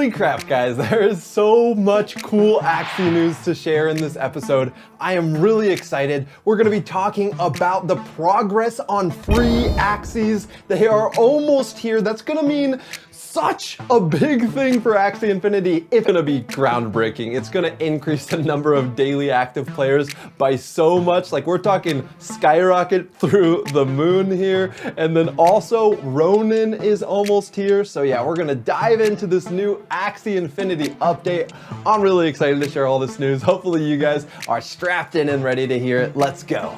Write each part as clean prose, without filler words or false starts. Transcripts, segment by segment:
Holy crap, guys, there is so much cool Axie news to share in this episode. I am really excited. We're gonna be talking about the progress on free Axies. They are almost here. That's gonna mean such a big thing for Axie Infinity. It's gonna be groundbreaking. It's gonna increase the number of daily active players by so much. Like, we're talking skyrocket through the moon here. And then also Ronin is almost here. So yeah, we're gonna dive into this new Axie Infinity update. I'm really excited to share all this news. Hopefully you guys are strapped in and ready to hear it. Let's go.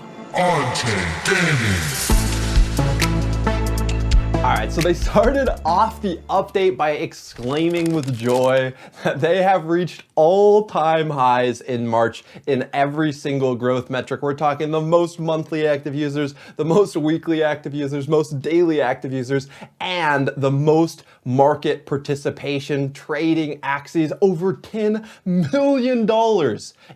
All right, so they started off the update by exclaiming with joy that they have reached all-time highs in March in every single growth metric. We're talking the most monthly active users, the most weekly active users, most daily active users, and the most market participation trading Axies. Over $10 million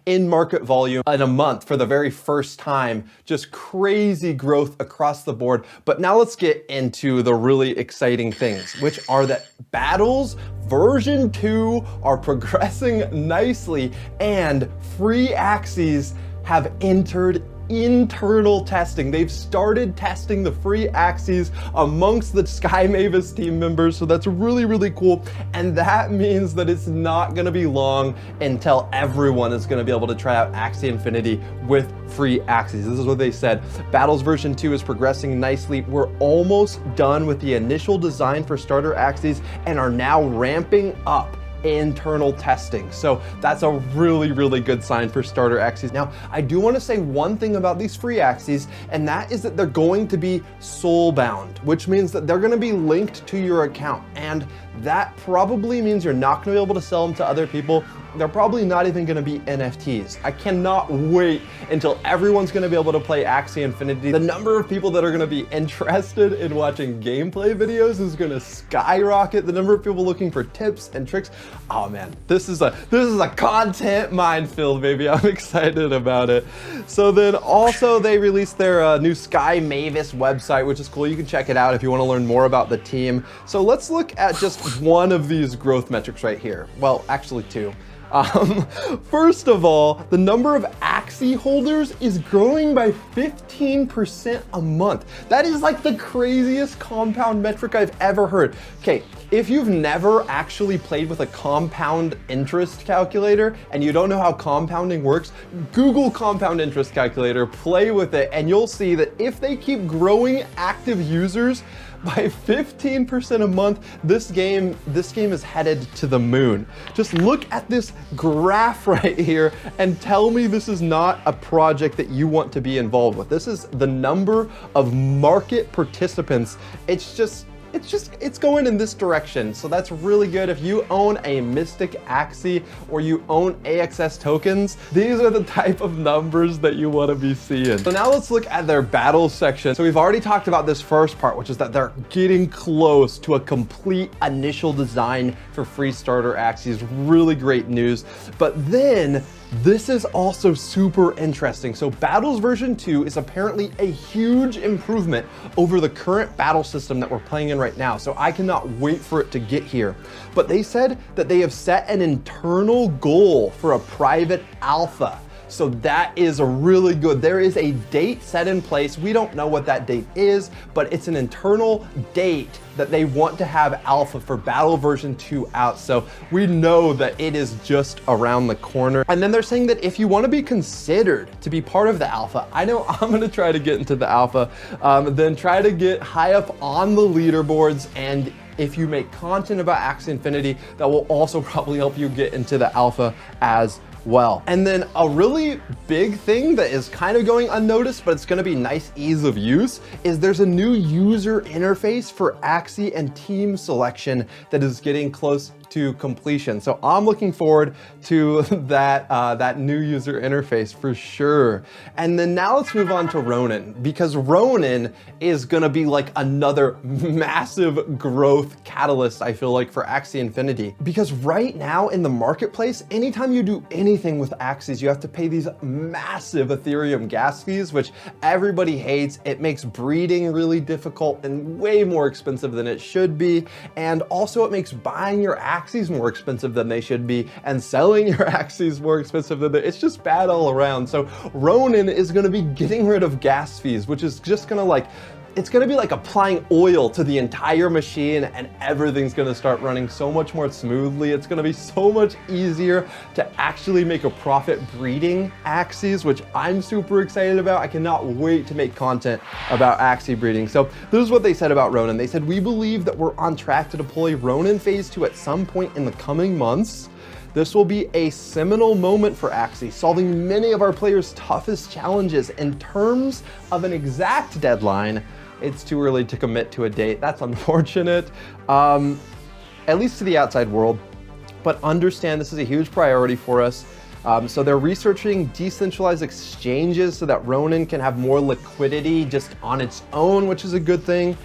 in market volume in a month for the very first time. Just crazy growth across the board. But now let's get into the really exciting things, which are that battles version 2 are progressing nicely and free Axies have entered internal testing. They've started testing the free Axies amongst the Sky Mavis team members, so that's really, really cool. And that means that it's not gonna be long until everyone is gonna be able to try out Axie Infinity with free Axies. This is what they said. Battles version 2 is progressing nicely. We're almost done with the initial design for starter Axies and are now ramping up internal testing. So that's a really, really good sign for starter Axies. Now, I do want to say one thing about these free Axies, and that is that they're going to be soul bound, which means that they're going to be linked to your account. And that probably means you're not going to be able to sell them to other people. They're probably not even going to be NFTs. I cannot wait until everyone's going to be able to play Axie Infinity. The number of people that are going to be interested in watching gameplay videos is going to skyrocket. The number of people looking for tips and tricks. Oh man, this is a content minefield, baby. I'm excited about it. So then also they released their new Sky Mavis website, which is cool. You can check it out if you want to learn more about the team. So let's look at just one of these growth metrics right here. Well, actually two. First of all, the number of Axie holders is growing by 15% a month. That is like the craziest compound metric I've ever heard. Okay, if you've never actually played with a compound interest calculator and you don't know how compounding works, Google compound interest calculator, play with it, and you'll see that if they keep growing active users by 15% a month, this game is headed to the moon. Just look at this graph right here and tell me this is not a project that you want to be involved with. This is the number of market participants. It's going in this direction. So that's really good. If you own a Mystic Axie or you own AXS tokens, these are the type of numbers that you want to be seeing. So now let's look at their battle section. So we've already talked about this first part, which is that they're getting close to a complete initial design for free starter Axies. Really great news. But then this is also super interesting. So Battles version 2 is apparently a huge improvement over the current battle system that we're playing in right now. So I cannot wait for it to get here. But they said that they have set an internal goal for a private alpha. So that is really good. There is a date set in place. We don't know what that date is, but it's an internal date that they want to have alpha for battle version 2 out. So we know that it is just around the corner. And then they're saying that if you want to be considered to be part of the alpha, I know I'm going to try to get into the alpha, then try to get high up on the leaderboards. And if you make content about Axie Infinity, that will also probably help you get into the alpha as well. And then a really big thing that is kind of going unnoticed, but it's going to be nice ease of use, is there's a new user interface for Axie and team selection that is getting close to completion. So I'm looking forward to that new user interface for sure. And then now let's move on to Ronin, because Ronin is gonna be like another massive growth catalyst, I feel like, for Axie Infinity. Because right now in the marketplace, anytime you do anything anything with Axies, you have to pay these massive Ethereum gas fees, which everybody hates. It makes breeding really difficult and way more expensive than it should be. And also it makes buying your Axies more expensive than they should be and selling your Axies more expensive than it's just bad all around. So Ronin is gonna be getting rid of gas fees, which is just gonna it's gonna be like applying oil to the entire machine, and everything's gonna start running so much more smoothly. It's gonna be so much easier to actually make a profit breeding Axies, which I'm super excited about. I cannot wait to make content about Axie breeding. So this is what they said about Ronin. They said, we believe that we're on track to deploy Ronin Phase 2 at some point in the coming months. This will be a seminal moment for Axie, solving many of our players' toughest challenges. In terms of an exact deadline, it's too early to commit to a date. That's unfortunate, at least to the outside world, but understand this is a huge priority for us. So they're researching decentralized exchanges so that Ronin can have more liquidity just on its own, which is a good thing.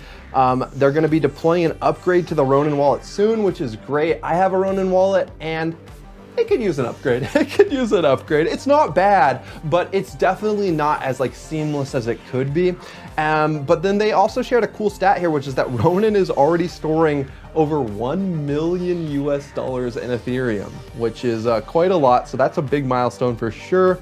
They're gonna be deploying an upgrade to the Ronin wallet soon, which is great. I have a Ronin wallet and it could use an upgrade. It could use an upgrade. It's not bad, but it's definitely not as seamless as it could be. But then they also shared a cool stat here, which is that Ronin is already storing over $1 million in Ethereum, which is quite a lot. So that's a big milestone for sure.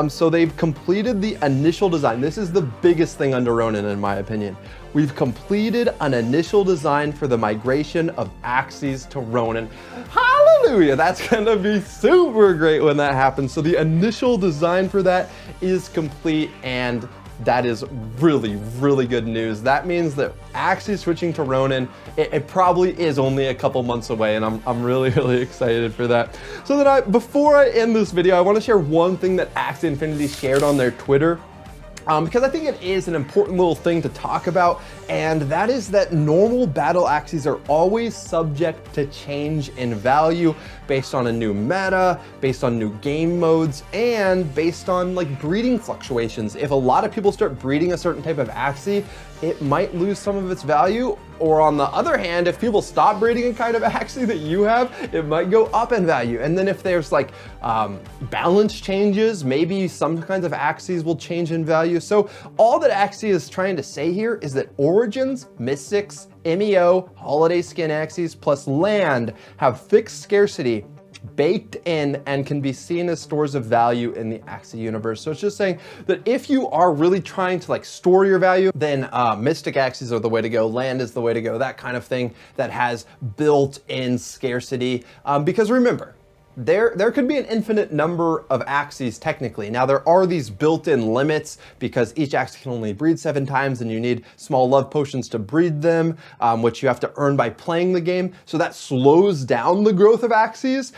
So they've completed the initial design. This is the biggest thing under Ronin, in my opinion. We've completed an initial design for the migration of Axies to Ronin. Hallelujah, that's gonna be super great when that happens. So the initial design for that is complete, and that is really, really good news. That means that Axie switching to Ronin, it probably is only a couple months away, and I'm really, really excited for that. So then before I end this video, I wanna share one thing that Axie Infinity shared on their Twitter. Because I think it is an important little thing to talk about, and that is that normal battle Axies are always subject to change in value based on a new meta, based on new game modes, and based on breeding fluctuations. If a lot of people start breeding a certain type of Axie, it might lose some of its value. Or on the other hand, if people stop breeding a kind of Axie that you have, it might go up in value. And then if there's balance changes, maybe some kinds of Axies will change in value. So all that Axie is trying to say here is that Origins, Mystics, MEO, Holiday Skin Axies, plus Land have fixed scarcity baked in and can be seen as stores of value in the Axie universe. So it's just saying that if you are really trying to store your value, then Mystic Axies are the way to go, Land is the way to go, that kind of thing that has built-in scarcity. Because remember, there could be an infinite number of Axies technically. Now there are these built-in limits because each Axie can only breed 7 times and you need small love potions to breed them, which you have to earn by playing the game. So that slows down the growth of Axies.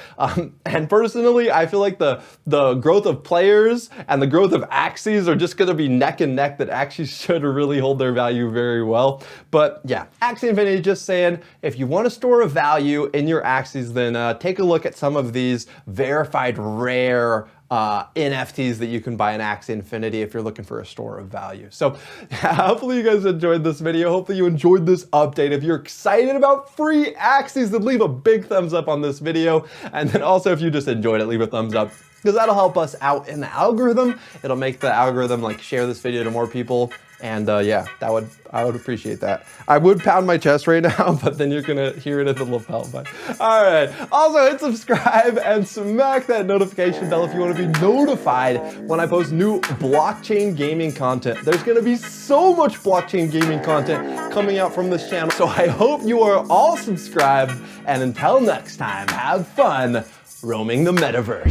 And personally, I feel like the growth of players and the growth of Axies are just gonna be neck and neck, that Axies should really hold their value very well. But yeah, Axie Infinity just saying, if you want to store a value in your Axies, then take a look at some of these verified rare NFTs that you can buy in Axie Infinity if you're looking for a store of value. So hopefully you guys enjoyed this video. Hopefully you enjoyed this update. If you're excited about free Axies, then leave a big thumbs up on this video. And then also if you just enjoyed it, leave a thumbs up, because that'll help us out in the algorithm. It'll make the algorithm share this video to more people. And yeah, I would appreciate that. I would pound my chest right now, but then you're gonna hear it at the lapel button. All right, also hit subscribe and smack that notification bell if you wanna be notified when I post new blockchain gaming content. There's gonna be so much blockchain gaming content coming out from this channel. So I hope you are all subscribed, and until next time, have fun roaming the metaverse.